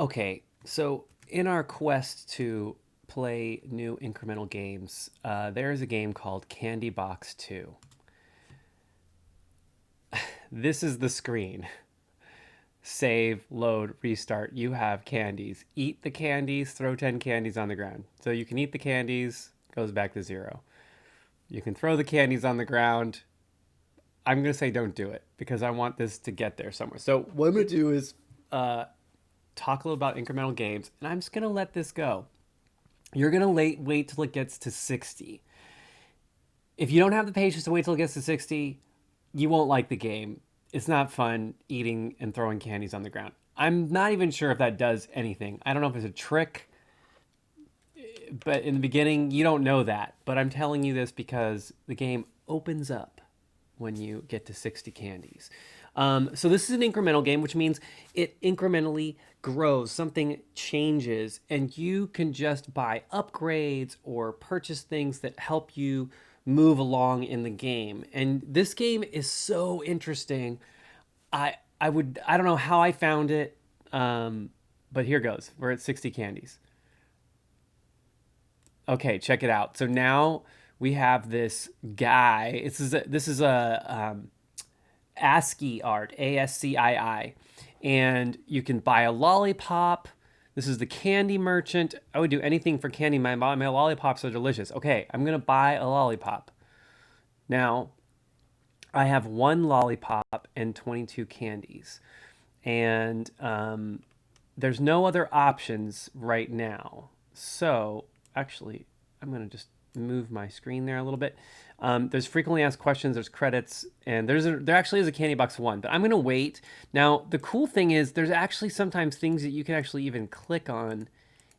Okay, so in our quest to play new incremental games, there is a game called Candy Box 2. This is the screen. Save, load, restart. You have candies. Eat the candies, throw 10 candies on the ground. So you can eat the candies, goes back to 0. You can throw the candies on the ground. I'm going to say don't do it because I want this to get there somewhere. So what I'm going to do is talk a little about incremental games, and I'm just going to let this go. You're going to wait till it gets to 60. If you don't have the patience to wait till it gets to 60, you won't like the game. It's not fun eating and throwing candies on the ground. I'm not even sure if that does anything. I don't know if it's a trick, but in the beginning, you don't know that. But I'm telling you this because the game opens up when you get to 60 candies. So this is an incremental game, which means it incrementally grows. Something changes, and you can just buy upgrades or purchase things that help you move along in the game. And this game is so interesting. I don't know how I found it, but here goes. We're at 60 candies. Okay, check it out. So now we have this guy. This is a ASCII art, ASCII, and you can buy a lollipop. This is the candy merchant. I would do anything for candy. My lollipops are delicious. Okay, I'm gonna buy a lollipop. Now, I have one lollipop and 22 candies, and there's no other options right now. So actually, I'm gonna just move my screen there a little bit. There's frequently asked questions, there's credits, and there actually is a Candy Box 1, but I'm gonna wait. Now, the cool thing is there's actually sometimes things that you can actually even click on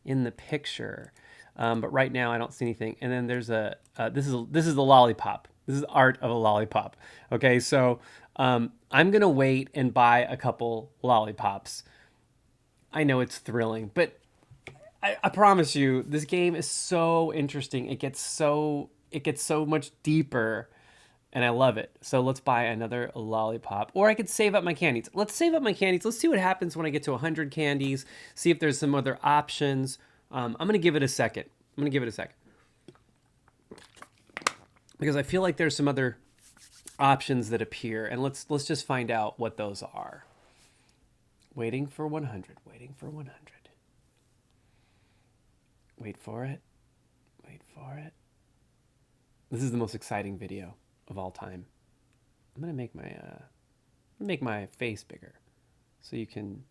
in the picture. But right now I don't see anything. And then there's this is the lollipop. This is art of a lollipop. Okay, so I'm gonna wait and buy a couple lollipops. I know it's thrilling, but I promise you, this game is so interesting. It gets so much deeper, and I love it. So let's buy another lollipop, or I could save up my candies. Let's save up my candies. Let's see what happens when I get to 100 candies. See if there's some other options. I'm gonna give it a second. Because I feel like there's some other options that appear, and let's just find out what those are. Waiting for 100. Waiting for 100. Wait for it. Wait for it. This is the most exciting video of all time. I'm gonna make my face bigger, so you can.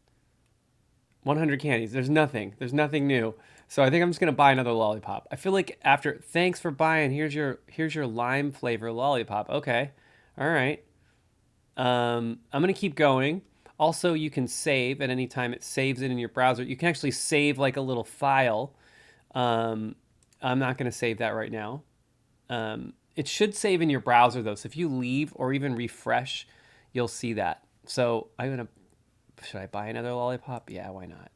100 candies. There's nothing. There's nothing new. So I think I'm just gonna buy another lollipop. I feel like after. Thanks for buying. Here's your lime flavor lollipop. Okay. All right. I'm gonna keep going. Also, you can save at any time. It saves it in your browser. You can actually save like a little file. I'm not going to save that right now. It should save in your browser though. So if you leave or even refresh, you'll see that. So should I buy another lollipop? Yeah, why not?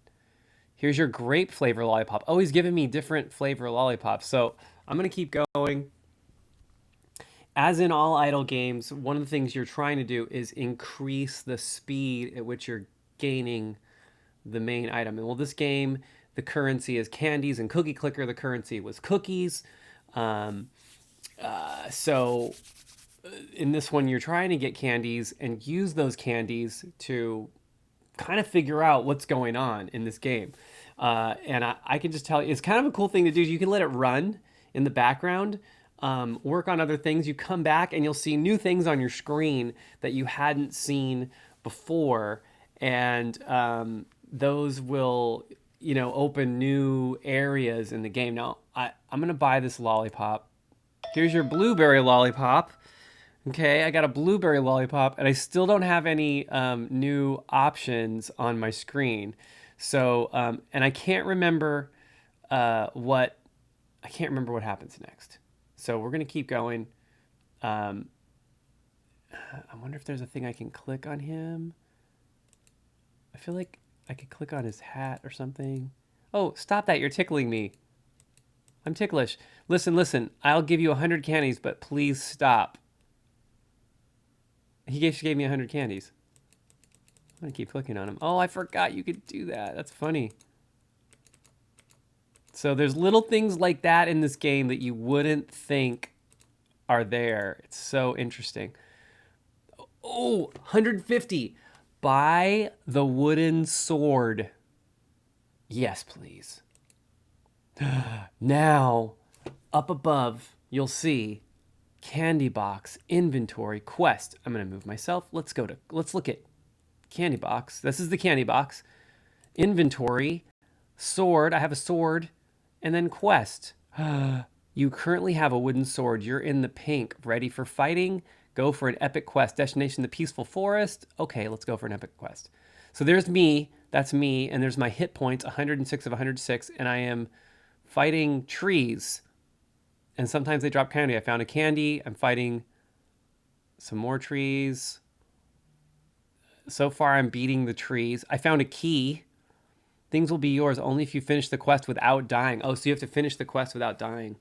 Here's your grape flavor lollipop. Oh, he's giving me different flavor lollipops. So I'm going to keep going. As in all idle games, one of the things you're trying to do is increase the speed at which you're gaining the main item. And well, this game, the currency is candies, and Cookie Clicker, the currency was cookies. So in this one, you're trying to get candies and use those candies to kind of figure out what's going on in this game. And I can just tell you, it's kind of a cool thing to do. You can let it run in the background, work on other things. You come back and you'll see new things on your screen that you hadn't seen before. And those will, open new areas in the game. Now, I'm going to buy this lollipop. Here's your blueberry lollipop. Okay, I got a blueberry lollipop, and I still don't have any new options on my screen. So, and I can't remember what happens next. So we're gonna keep going. I wonder if there's a thing I can click on him. I feel like I could click on his hat or something. Oh, stop that! You're tickling me. I'm ticklish. Listen. I'll give you 100 candies, but please stop. He just gave me 100 candies. I'm gonna keep clicking on them. Oh, I forgot you could do that. That's funny. So there's little things like that in this game that you wouldn't think are there. It's so interesting. Oh, 150. Buy the wooden sword. Yes, please. Now, up above, you'll see candy box, inventory, quest. I'm going to move myself. Let's look at candy box. This is the candy box. Inventory, sword. I have a sword. And then quest. You currently have a wooden sword. You're in the pink, ready for fighting. Go for an epic quest. Destination the peaceful forest. Okay, let's go for an epic quest. So there's me. That's me. And there's my hit points, 106 of 106. And I am fighting trees. And sometimes they drop candy. I found a candy. I'm fighting some more trees. So far, I'm beating the trees. I found a key. Things will be yours only if you finish the quest without dying. Oh, so you have to finish the quest without dying.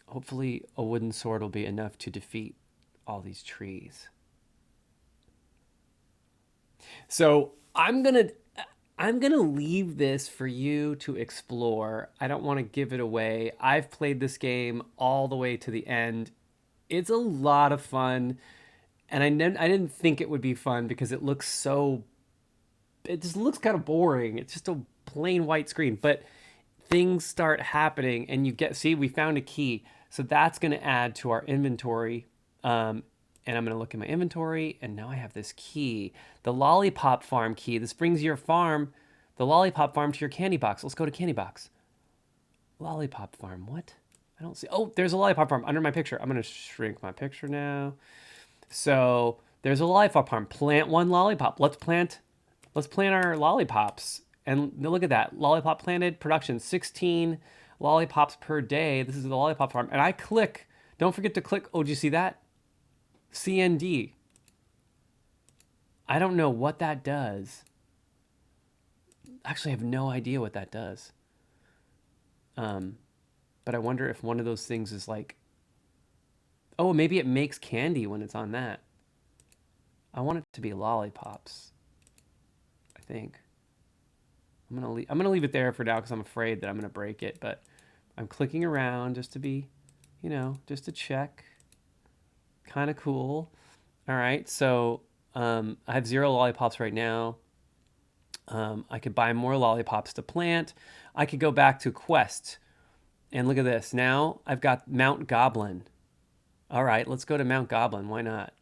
Hopefully a wooden sword will be enough to defeat all these trees. So I'm gonna leave this for you to explore. I don't want to give it away. I've played this game all the way to the end. It's a lot of fun, and I didn't think it would be fun because it just looks kind of boring. It's just a plain white screen, but things start happening and we found a key. So that's going to add to our inventory. And I'm going to look at my inventory and now I have this key, the lollipop farm key. This brings your farm, the lollipop farm, to your candy box. Let's go to candy box. Lollipop farm. What? I don't see. Oh, there's a lollipop farm under my picture. I'm going to shrink my picture now. So there's a lollipop farm. Plant one lollipop. Let's plant our lollipops. And look at that. Lollipop planted, production 16 lollipops per day. This is the lollipop farm. And I click. Don't forget to click. Oh, do you see that? CND. I don't know what that does. Actually, I have no idea what that does. But I wonder if one of those things is like, oh, maybe it makes candy when it's on that. I want it to be lollipops, I think. I'm gonna leave it there for now because I'm afraid that I'm gonna break it. But I'm clicking around just to be, just to check. Kind of cool. All right, so I have 0 lollipops right now. I could buy more lollipops to plant. I could go back to quest and look at this. Now I've got Mount Goblin. All right, let's go to Mount Goblin. Why not?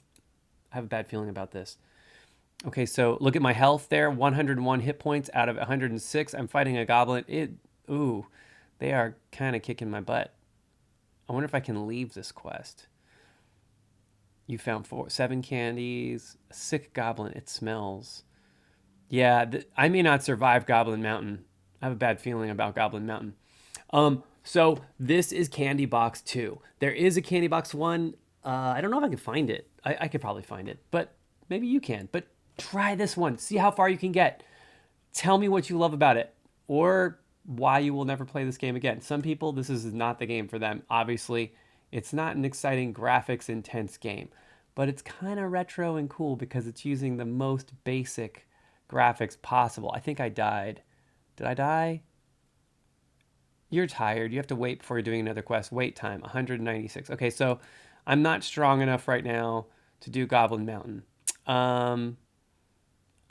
I have a bad feeling about this. Okay, so look at my health there. 101 hit points out of 106. I'm fighting a goblin. They are kind of kicking my butt. I wonder if I can leave this quest. You found 7 candies. A sick goblin. It smells. Yeah, I may not survive Goblin Mountain. I have a bad feeling about Goblin Mountain. So this is Candy Box 2. There is a Candy Box 1. I don't know if I can find it. I could probably find it, but maybe you can. But try this one. See how far you can get. Tell me what you love about it or why you will never play this game again. Some people, this is not the game for them. Obviously, it's not an exciting graphics intense game, but it's kind of retro and cool because it's using the most basic graphics possible. I think I died. Did I die? You're tired. You have to wait before you're doing another quest. Wait time, 196. Okay, so I'm not strong enough right now to do Goblin Mountain.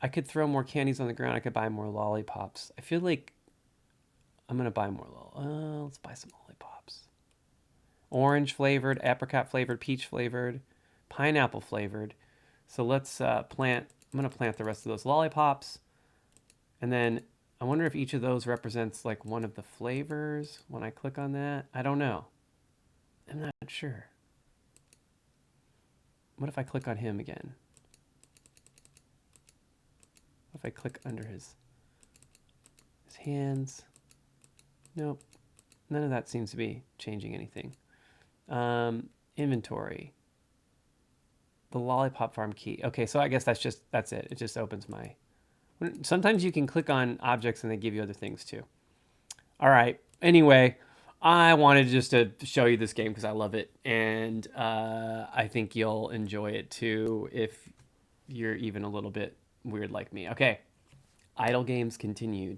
I could throw more candies on the ground. I could buy more lollipops. I feel like I'm going to buy more. Let's buy some lollipops. Orange flavored, apricot flavored, peach flavored, pineapple flavored. So let's plant. I'm going to plant the rest of those lollipops. And then I wonder if each of those represents like one of the flavors when I click on that. I don't know. I'm not sure. What if I click on him again? What if I click under his hands? Nope. None of that seems to be changing anything. Inventory. The lollipop farm key. Okay, so I guess that's it. It just opens my... Sometimes you can click on objects and they give you other things too. All right. Anyway, I wanted just to show you this game because I love it. And I think you'll enjoy it too if you're even a little bit weird like me. Okay. Idle games continued.